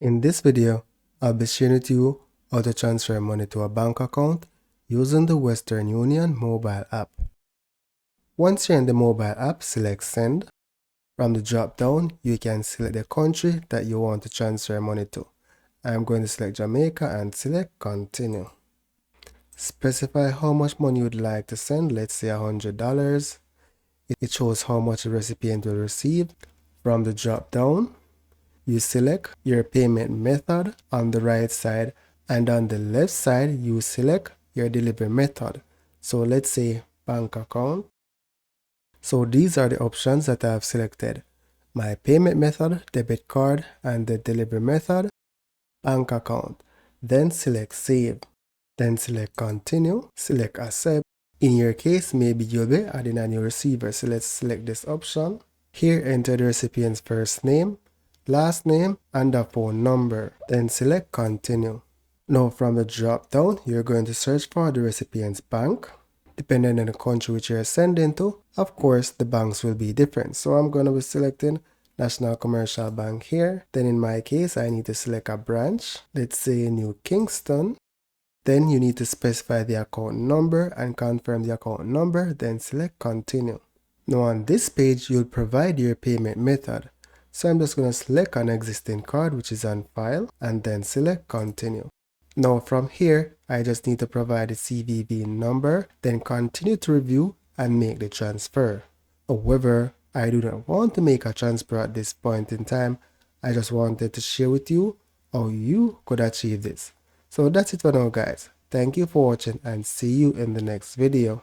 In this video, I'll be sharing with you how to transfer money to a bank account using the Western Union mobile app. Once you're in the mobile app, select Send. From the drop down, you can select the country that you want to transfer money to. I'm going to select Jamaica and select Continue. Specify how much money you would like to send, let's say $100. It shows how much the recipient will receive. From the drop down, you select your payment method on the right side, and on the left side you select your delivery method. So let's say bank account. So these are the options that I have selected: my payment method, debit card, and the delivery method, bank account. Then select save. Then select continue, select accept. In your case, maybe you'll be adding a new receiver, so let's select this option. Here, enter the recipient's first name, last name, and a phone number. Then select continue. Now from the drop down, you're going to search for the recipient's bank. Depending on the country which you're sending to, of course, the banks will be different. So I'm going to be selecting National Commercial Bank here. Then in my case, I need to select a branch. Let's say New Kingston. Then you need to specify the account number and confirm the account number, then select continue. Now on this page, you'll provide your payment method. So I'm just going to select an existing card which is on file and then select continue. Now from here, I just need to provide the CVV number, then continue to review and make the transfer. However, I do not want to make a transfer at this point in time. I just wanted to share with you how you could achieve this. So that's it for now, guys. Thank you for watching and see you in the next video.